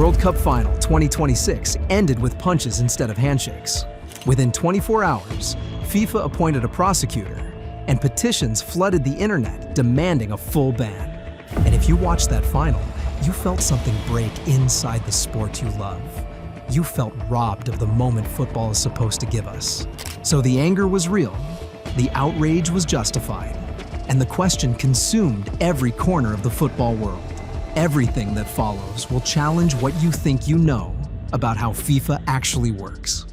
World Cup Final 2026 ended with punches instead of handshakes. Within 24 hours, FIFA appointed a prosecutor, and petitions flooded the internet demanding a full ban. And if you watched that final, you felt something break inside the sport you love. You felt robbed of the moment football is supposed to give us. So the anger was real, the outrage was justified, and the question consumed every corner of the football world. Everything that follows will challenge what you think you know about how FIFA actually works.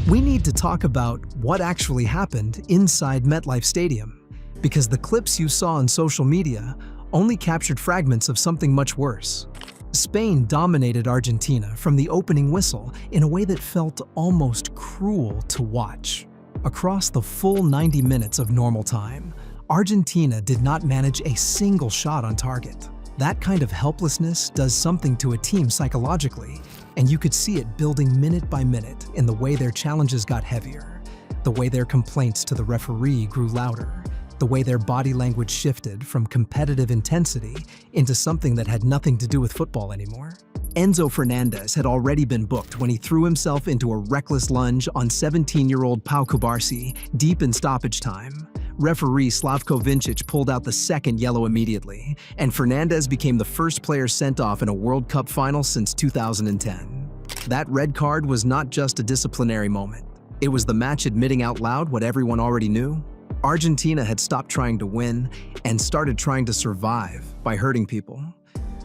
We need to talk about what actually happened inside MetLife Stadium, because the clips you saw on social media only captured fragments of something much worse. Spain dominated Argentina from the opening whistle in a way that felt almost cruel to watch. Across the full 90 minutes of normal time, Argentina did not manage a single shot on target. That kind of helplessness does something to a team psychologically, and you could see it building minute by minute in the way their challenges got heavier, the way their complaints to the referee grew louder, the way their body language shifted from competitive intensity into something that had nothing to do with football anymore. Enzo Fernández had already been booked when he threw himself into a reckless lunge on 17-year-old Pau Cubarsí deep in stoppage time. Referee Slavko Vincic pulled out the second yellow immediately, and Fernández became the first player sent off in a World Cup final since 2010. That red card was not just a disciplinary moment. It was the match admitting out loud what everyone already knew. Argentina had stopped trying to win and started trying to survive by hurting people.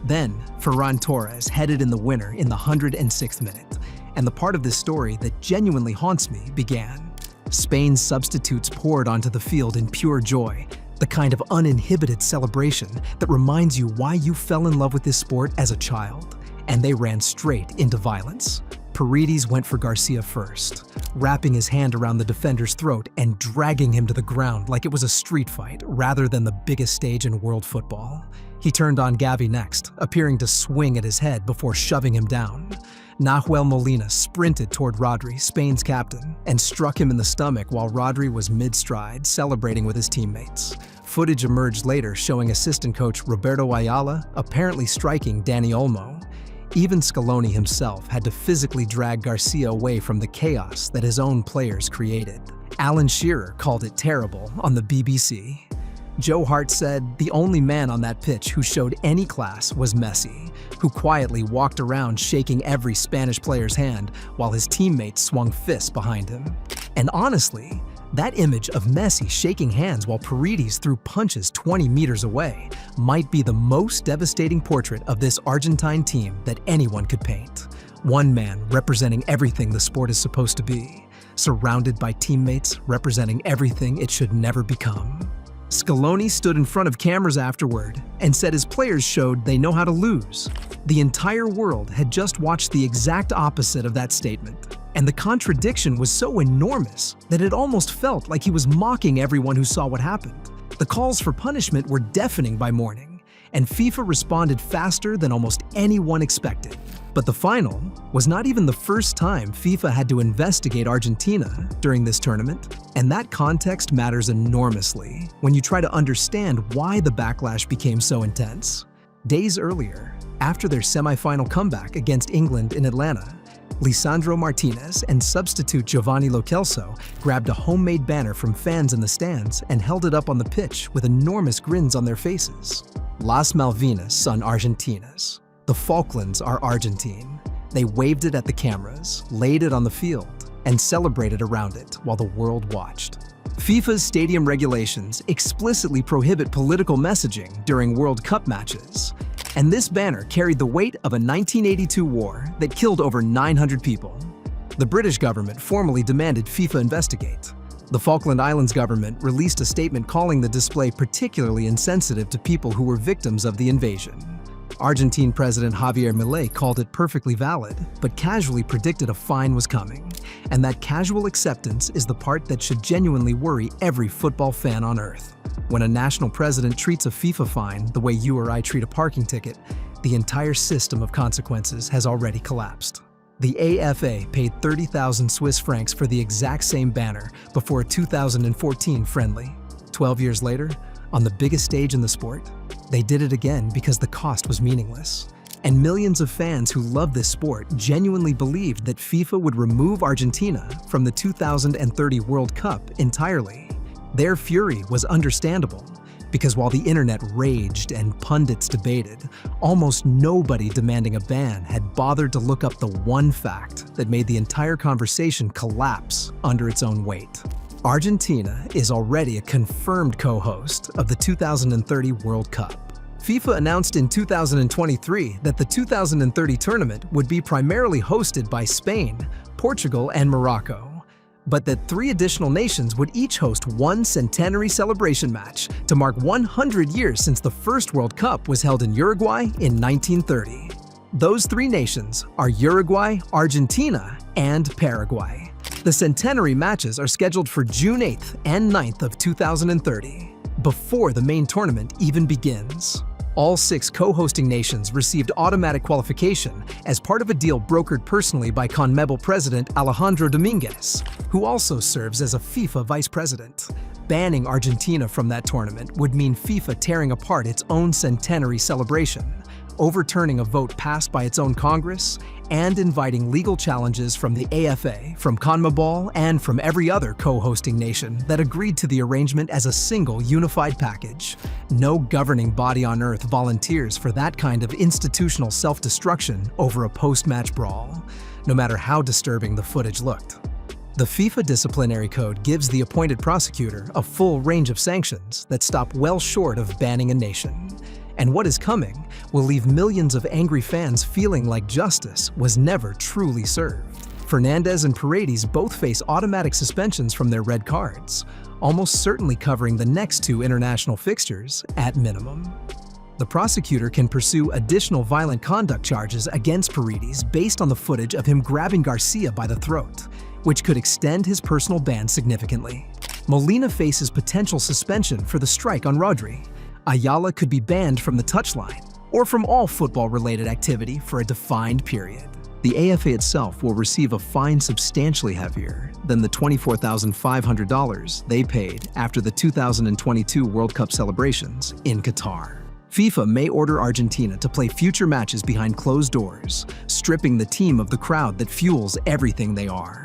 Then, Ferran Torres headed in the winner in the 106th minute, and the part of this story that genuinely haunts me began. Spain's substitutes poured onto the field in pure joy, the kind of uninhibited celebration that reminds you why you fell in love with this sport as a child. And they ran straight into violence. Paredes went for Garcia first, wrapping his hand around the defender's throat and dragging him to the ground like it was a street fight rather than the biggest stage in world football. He turned on Gavi next, appearing to swing at his head before shoving him down. Nahuel Molina sprinted toward Rodri, Spain's captain, and struck him in the stomach while Rodri was mid-stride, celebrating with his teammates. Footage emerged later showing assistant coach Roberto Ayala apparently striking Dani Olmo. Even Scaloni himself had to physically drag Garcia away from the chaos that his own players created. Alan Shearer called it terrible on the BBC. Joe Hart said the only man on that pitch who showed any class was Messi, who quietly walked around shaking every Spanish player's hand while his teammates swung fists behind him. And honestly, that image of Messi shaking hands while Paredes threw punches 20 meters away might be the most devastating portrait of this Argentine team that anyone could paint. One man representing everything the sport is supposed to be, surrounded by teammates representing everything it should never become. Scaloni stood in front of cameras afterward and said his players showed they know how to lose. The entire world had just watched the exact opposite of that statement, and the contradiction was so enormous that it almost felt like he was mocking everyone who saw what happened. The calls for punishment were deafening by morning, and FIFA responded faster than almost anyone expected. But the final was not even the first time FIFA had to investigate Argentina during this tournament, and that context matters enormously when you try to understand why the backlash became so intense. Days earlier, after their semi-final comeback against England in Atlanta, Lisandro Martinez and substitute Giovanni Lo Celso grabbed a homemade banner from fans in the stands and held it up on the pitch with enormous grins on their faces. Las Malvinas son Argentinas. The Falklands are Argentine. They waved it at the cameras, laid it on the field, and celebrated around it while the world watched. FIFA's stadium regulations explicitly prohibit political messaging during World Cup matches, and this banner carried the weight of a 1982 war that killed over 900 people. The British government formally demanded FIFA investigate. The Falkland Islands government released a statement calling the display particularly insensitive to people who were victims of the invasion. Argentine President Javier Milei called it perfectly valid, but casually predicted a fine was coming. And that casual acceptance is the part that should genuinely worry every football fan on earth. When a national president treats a FIFA fine the way you or I treat a parking ticket, the entire system of consequences has already collapsed. The AFA paid 30,000 Swiss francs for the exact same banner before a 2014 friendly. 12 years later, on the biggest stage in the sport, they did it again because the cost was meaningless. and millions of fans who love this sport genuinely believed that FIFA would remove Argentina from the 2030 World Cup entirely. Their fury was understandable, because while the internet raged and pundits debated, almost nobody demanding a ban had bothered to look up the one fact that made the entire conversation collapse under its own weight. Argentina is already a confirmed co-host of the 2030 World Cup. FIFA announced in 2023 that the 2030 tournament would be primarily hosted by Spain, Portugal, and Morocco, but that 3 additional nations would each host one centenary celebration match to mark 100 years since the first World Cup was held in Uruguay in 1930. Those 3 nations are Uruguay, Argentina, and Paraguay. The centenary matches are scheduled for June 8th and 9th of 2030, before the main tournament even begins. All 6 co-hosting nations received automatic qualification as part of a deal brokered personally by CONMEBOL president Alejandro Dominguez, who also serves as a FIFA vice president. Banning Argentina from that tournament would mean FIFA tearing apart its own centenary celebration, overturning a vote passed by its own Congress, and inviting legal challenges from the AFA, from CONMEBOL, and from every other co-hosting nation that agreed to the arrangement as a single unified package. No governing body on earth volunteers for that kind of institutional self-destruction over a post-match brawl, no matter how disturbing the footage looked. The FIFA disciplinary code gives the appointed prosecutor a full range of sanctions that stop well short of banning a nation. And what is coming will leave millions of angry fans feeling like justice was never truly served. Fernandez and Paredes both face automatic suspensions from their red cards, almost certainly covering the next 2 international fixtures at minimum. The prosecutor can pursue additional violent conduct charges against Paredes based on the footage of him grabbing Garcia by the throat, which could extend his personal ban significantly. Molina faces potential suspension for the strike on Rodri. Ayala could be banned from the touchline or from all football-related activity for a defined period. The AFA itself will receive a fine substantially heavier than the $24,500 they paid after the 2022 World Cup celebrations in Qatar. FIFA may order Argentina to play future matches behind closed doors, stripping the team of the crowd that fuels everything they are.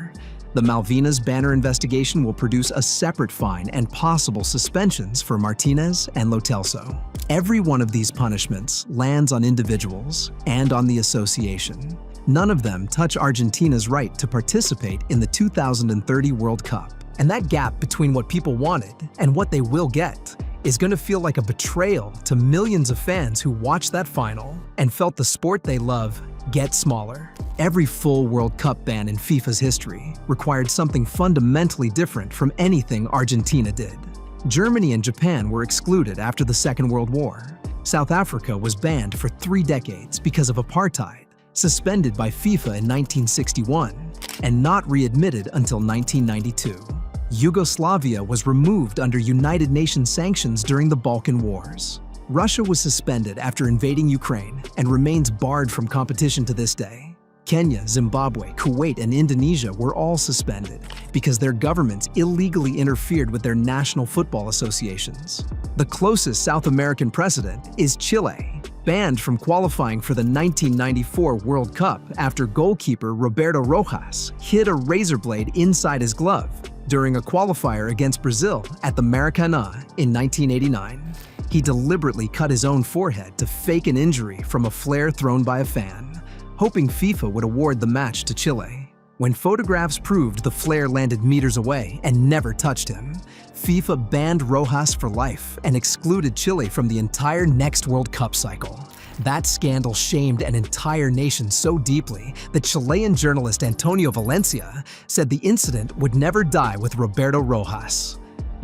The Malvinas banner investigation will produce a separate fine and possible suspensions for Martinez and Lo Celso. Every one of these punishments lands on individuals and on the association. None of them touch Argentina's right to participate in the 2030 World Cup. And that gap between what people wanted and what they will get is going to feel like a betrayal to millions of fans who watched that final and felt the sport they love get smaller. Every full World Cup ban in FIFA's history required something fundamentally different from anything Argentina did. Germany and Japan were excluded after the Second World War. South Africa was banned for 3 decades because of apartheid, suspended by FIFA in 1961, and not readmitted until 1992. Yugoslavia was removed under United Nations sanctions during the Balkan Wars. Russia was suspended after invading Ukraine and remains barred from competition to this day. Kenya, Zimbabwe, Kuwait, and Indonesia were all suspended because their governments illegally interfered with their national football associations. The closest South American precedent is Chile, banned from qualifying for the 1994 World Cup after goalkeeper Roberto Rojas hid a razor blade inside his glove during a qualifier against Brazil at the Maracanã in 1989. He deliberately cut his own forehead to fake an injury from a flare thrown by a fan, hoping FIFA would award the match to Chile. When photographs proved the flare landed meters away and never touched him, FIFA banned Rojas for life and excluded Chile from the entire next World Cup cycle. That scandal shamed an entire nation so deeply that Chilean journalist Antonio Valencia said the incident would never die with Roberto Rojas.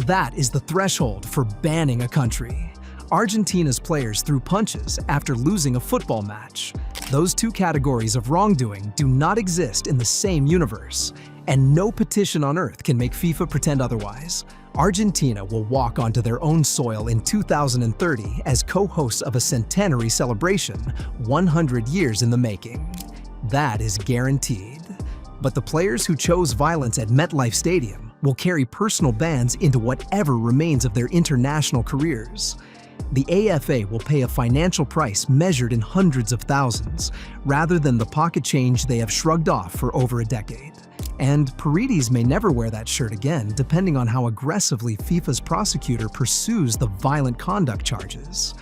That is the threshold for banning a country. Argentina's players threw punches after losing a football match. Those 2 categories of wrongdoing do not exist in the same universe, and no petition on earth can make FIFA pretend otherwise. Argentina will walk onto their own soil in 2030 as co-hosts of a centenary celebration, 100 years in the making. That is guaranteed. But the players who chose violence at MetLife Stadium will carry personal bans into whatever remains of their international careers. The AFA will pay a financial price measured in hundreds of thousands, rather than the pocket change they have shrugged off for over a decade. And Paredes may never wear that shirt again, depending on how aggressively FIFA's prosecutor pursues the violent conduct charges.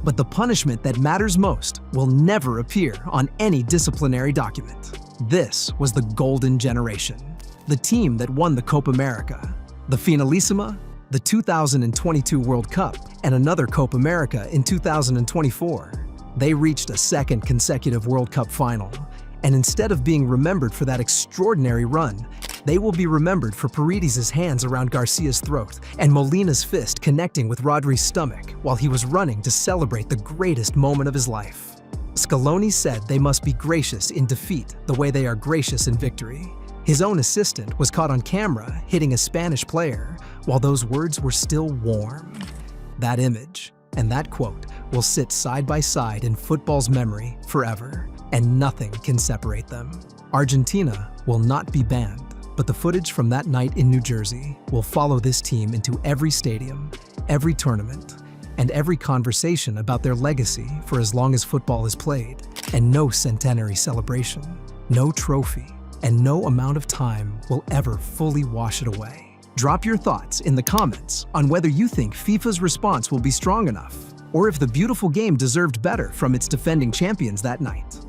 But the punishment that matters most will never appear on any disciplinary document. This was the Golden Generation, the team that won the Copa America, the Finalissima, the 2022 World Cup, and another Copa America in 2024. They reached a second consecutive World Cup final, and instead of being remembered for that extraordinary run, they will be remembered for Paredes' hands around Garcia's throat and Molina's fist connecting with Rodri's stomach while he was running to celebrate the greatest moment of his life. Scaloni said they must be gracious in defeat the way they are gracious in victory. His own assistant was caught on camera hitting a Spanish player while those words were still warm. That image and that quote will sit side by side in football's memory forever, and nothing can separate them. Argentina will not be banned, but the footage from that night in New Jersey will follow this team into every stadium, every tournament, and every conversation about their legacy for as long as football is played, and no centenary celebration, no trophy, and no amount of time will ever fully wash it away. Drop your thoughts in the comments on whether you think FIFA's response will be strong enough, or if the beautiful game deserved better from its defending champions that night.